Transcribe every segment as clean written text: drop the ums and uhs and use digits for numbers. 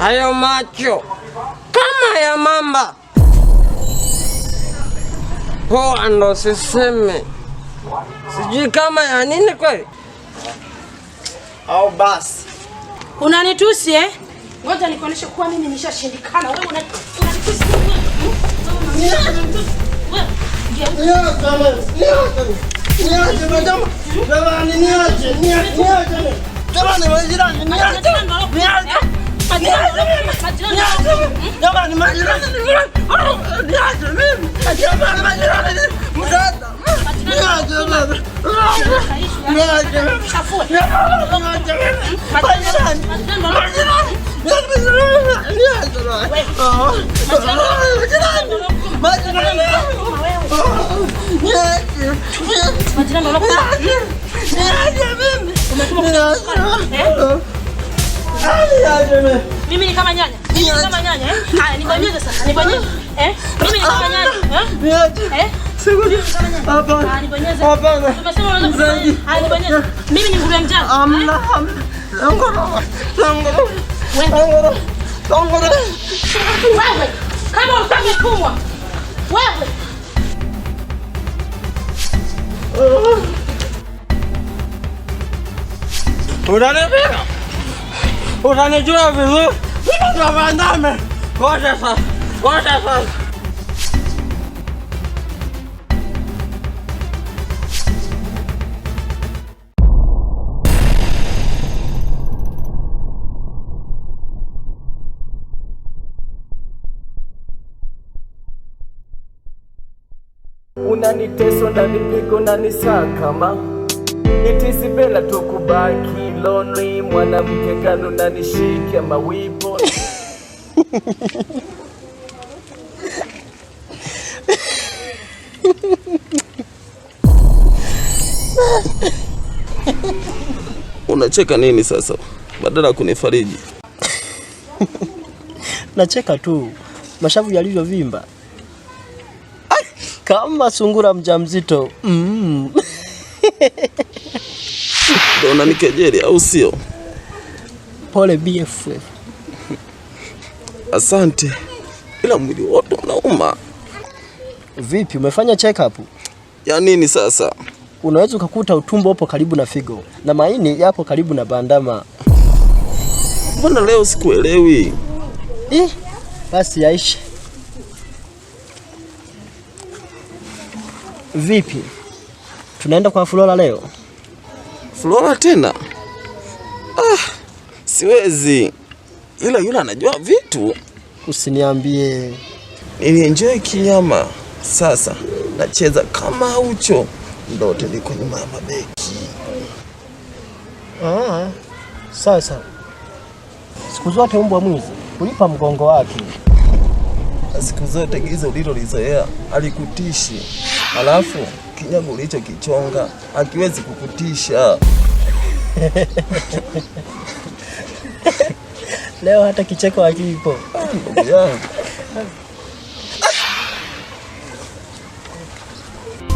hayo macho kama ya mamba. Poa ndo siseme, sijui kama ya nini kweli. Au basi unanitusi Ngoja nikuoneshe kuwa mimi nishashindikana. Wewe unanitusi. Mimi ni kama nyanya. Mimi ni kama nyanya Haya nibonyeze sasa. Nibonyeze. Mimi ni kama nyanya. Hapana. Nibonyeze. Hapana. Umesema unaweza kufanya. Haya nibonyeze. Mimi ni nguruwe mjane. Amna. Tongoro. Wewe. Kama utametumwa. Wewe. Unanijua vizuri. Tafadhali. Ngoja sasa. Unaniteso ndanipigo nanisakama itisipela tukubaki lonely mwanamke kando nanishike mawipo Unacheka nini sasa badala ya kunifariji? Nacheka tu mashavu yalivyovimba kama sungura mjamzito. Ndio unanikejeli au sio? Pole BFF. Asante. Ila mwili wote unauma. Vipi, umefanya check up? Ya nini sasa? Unaweza ukakuta utumbo upo karibu na figo na maini yapo karibu na bandama. Mbona leo sikuelewi? Basi yaishi. Vipi? Tunaenda kwa Flora leo? Flora tena? Siwezi. Ila yule anajua vitu. Usiniambie. Nilienjoy kinyama. Sasa nacheza kama ucho. Ndote liko nyuma ya mabeki. Sasa. Siku zote mbwa mwizi ulipa mgongo wake. Siku zote giza ulilolizoea alikutishi. Alafu kinyago ulichokichonga hakiwezi kukutisha. Leo hata kicheko hakipo. Ndugu yangu.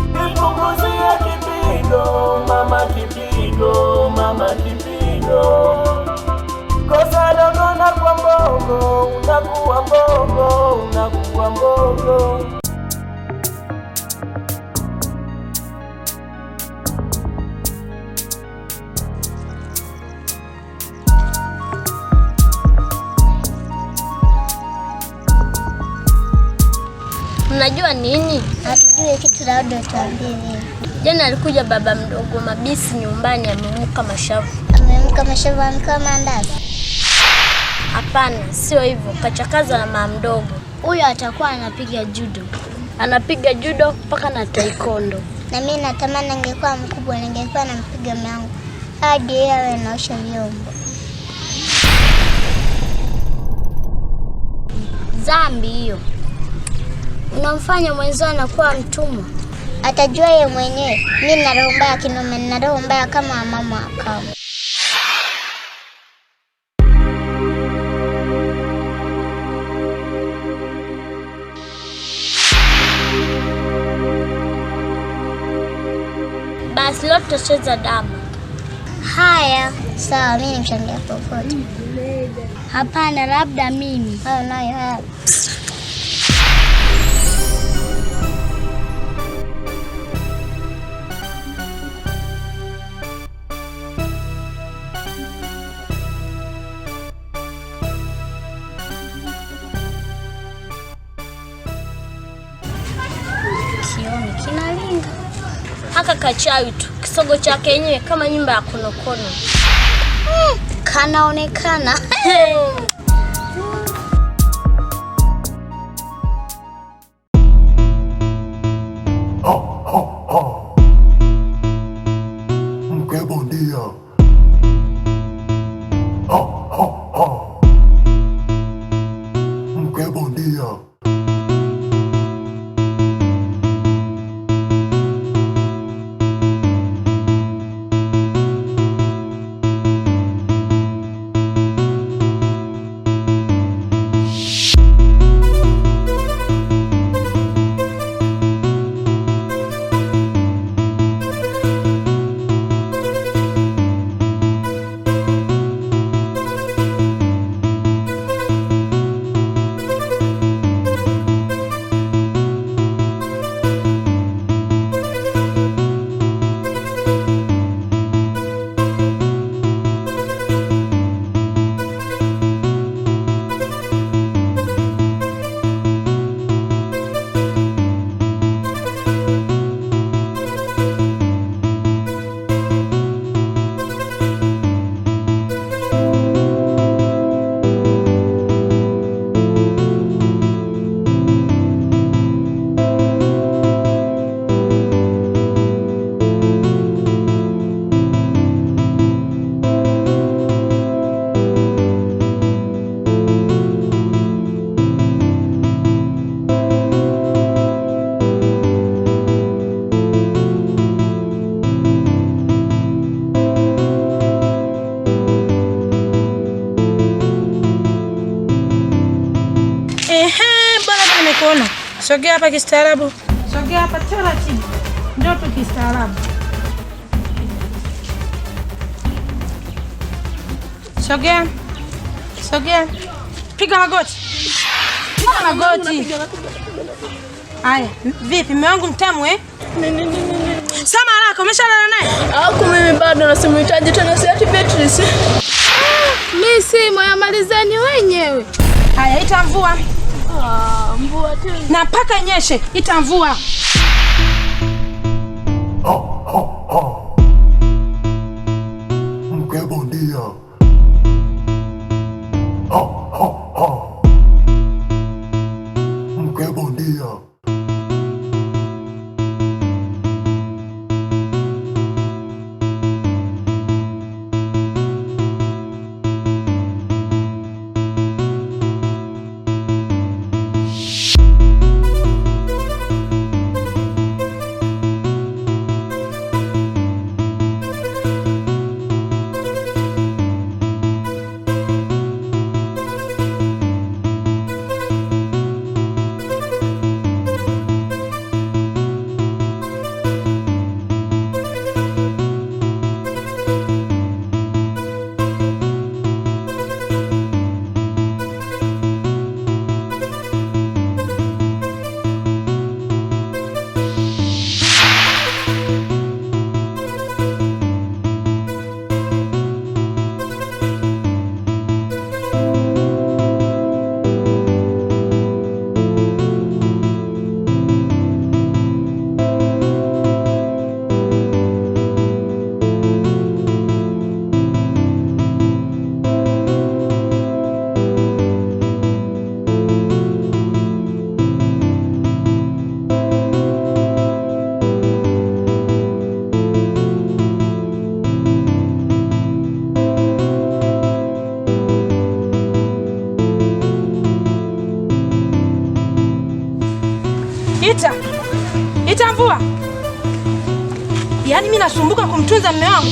Nipunguzia kipigo, mama kipigo. Kosa dogo na kwa mbogo, unakuwa mbogo. Unajua nini? Hatujui kitu labda tuambie nini. Jana alikuja baba mdogo Mabisi nyumbani amemuka mashavu. Amemuka mashavu amekama mandazi? Hapana, sio hivyo. Kachakaza na mama mdogo. Huyo atakuwa anapiga judo. Anapiga judo mpaka na taekwondo. Na mimi natamani ningekuwa mkubwa ningekuwa nampiga mwanangu. Hadi yeye anaosha vyombo. Dhambi hiyo. Unamfanya mwenzao anakuwa mtumwa. Atajua yeye mwenyewe. Mimi na roho mbaya kinome, na roho mbaya kama mama akao. Basi leo tutacheza damu. Haya, sawa, mimi nimshangia popote. Hapana, labda mimi. Nayo. Kioni kinalinga. Haka kachawi tu. Kisogo chake yenyewe kama nyumba ya konokono. Kanaonekana. Mke bondia. Mke bondia. Sogea hapa kistaarabu. Sogea hapa taratibu. Ndio tu kistaarabu. Sogea. Sogea. Piga magoti. Piga magoti. Haya, vipi mume wangu mtamu Sama lako umeshalala naye? Haku mimi bado nasimhitaji tena si ati Beatrice. Mimi simu ya malizani wenyewe. Haya, ita mvua. Mvua tena. Na paka nyeshe, ita mvua. Mke bondia. Mke bondia. Ita mvua. Yaani mimi nasumbuka kumtunza mume wangu.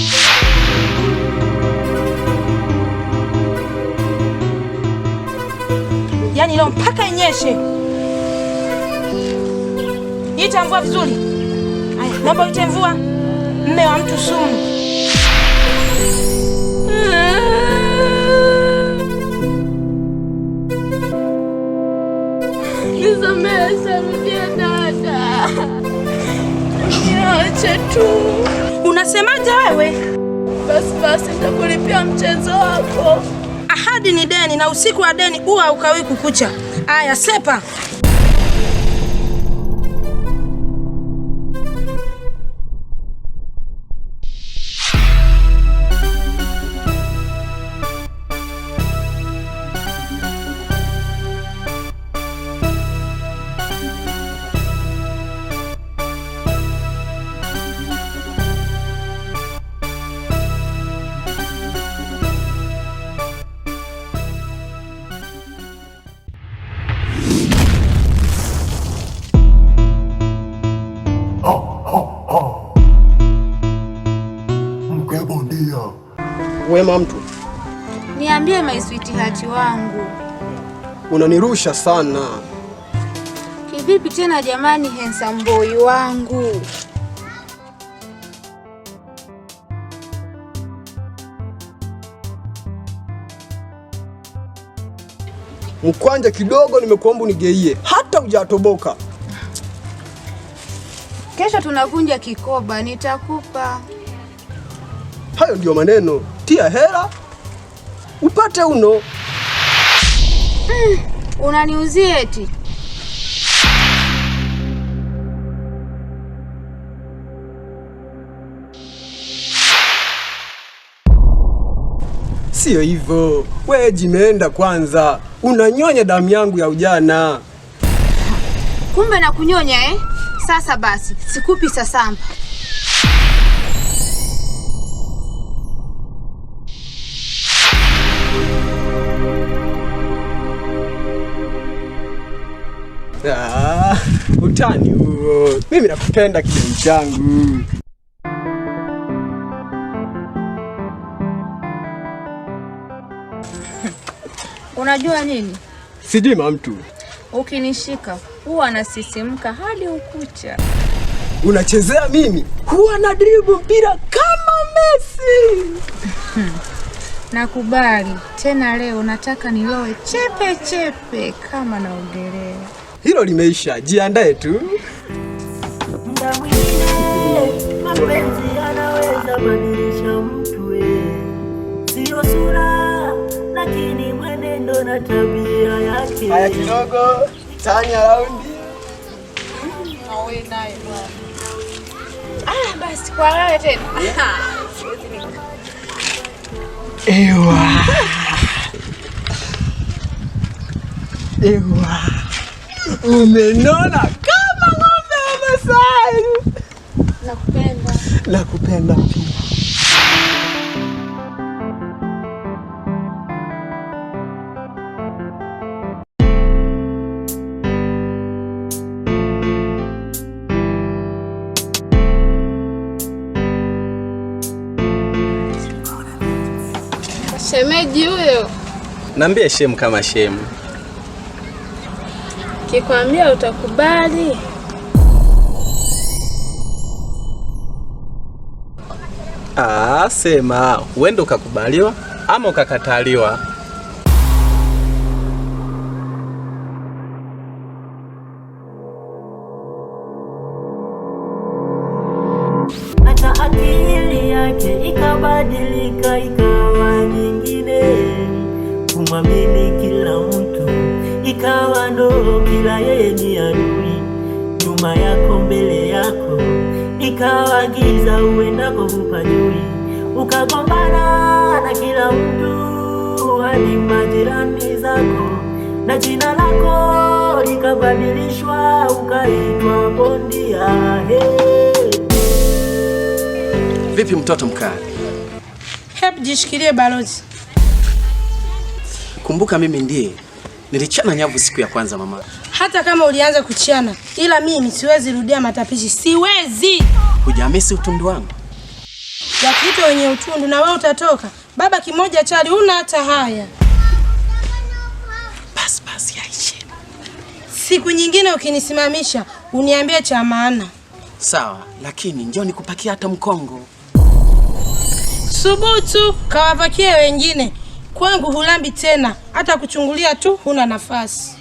Yaani leo mpaka inyeshe. Ita mvua vizuri. Haya, naomba ite mvua. Mume wa mtu sumu. basi rudia dada. Niache tu. Unasemaje wewe? Basi nitakulipia mchezo wako. Ahadi ni deni na usiku wa deni huwa haukawi kukucha. Aya, sepa. Mke bondia. Wema mtu, Niambie my sweetheart wangu. unanirusha sana. Kivipi tena jamani, handsome boy wangu? Mkwanja kidogo nimekuomba unigeie, hata hujatoboka. Kesho tunavunja kikoba, nitakupa. Hayo ndio maneno. Tia hela upate uno. Unaniuzia eti? Sio hivyo. Wewe jimeenda kwanza. Unanyonya damu yangu ya ujana. Kumbe na kunyonya eh? Sasa basi, sikupi sasamba. Utani huo. Mimi nakupenda kidogo changu. Unajua nini? Sijui mtu. Ukinishika huwa nasisimka hadi ukucha. Unachezea mimi? Huwa na dribble mpira kama Messi. Nakubali. Tena leo nataka nilowe chepe chepe kama naogelea. Hilo limeisha. Jiandae tu. Muda mwingine mapenzi yanaweza badilisha mtu, sio sura lakini mwenendo na tabia yake. Haya kidogo, tani ya raundi. Awe naye. Basi kwa wewe tena. Ewa. Ewa. Umenona kama ng'ombe wa Masai. Nakupenda. Nakupenda pia. Shemeji huyo. Naambia shemu kama shemu. Kikwambia utakubali. Sema, uende ukakubaliwa ama ukakataliwa. Hata akili yake ikabadilika ikawa nyingine, kumwamini kila mtu ikawa ndo kila yeye ni adui, nyuma yako mbele yako ikawa giza, uendako hupajui, ukagombana na kila mtu hadi majirani zako, na jina lako likabadilishwa ukaitwa bondia. Vipi mtoto mkali? Hebu jishikilie balozi. Kumbuka mimi ndiye nilichana nyavu siku ya kwanza mama. Hata kama ulianza kuchiana, ila mimi siwezi rudia matapishi. Siwezi. Hujamisi utundu wangu. Wakiitwa wenye utundu na wewe utatoka. Baba kimoja chali, una hata haya. Basi yaishe. Siku nyingine ukinisimamisha, uniambie cha maana. Sawa, lakini njoo nikupakia hata mkongo. Subutu, kawapakie wengine. Kwangu hulambi tena, hata kuchungulia tu huna nafasi.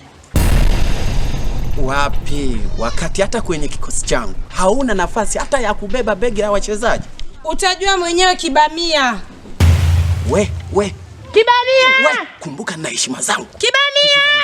Wapi? Wakati hata kwenye kikosi changu hauna nafasi hata ya kubeba begi la wachezaji. Utajua mwenyewe Kibamia. We. Kibamia! We, kumbuka na heshima zangu. Kibamia!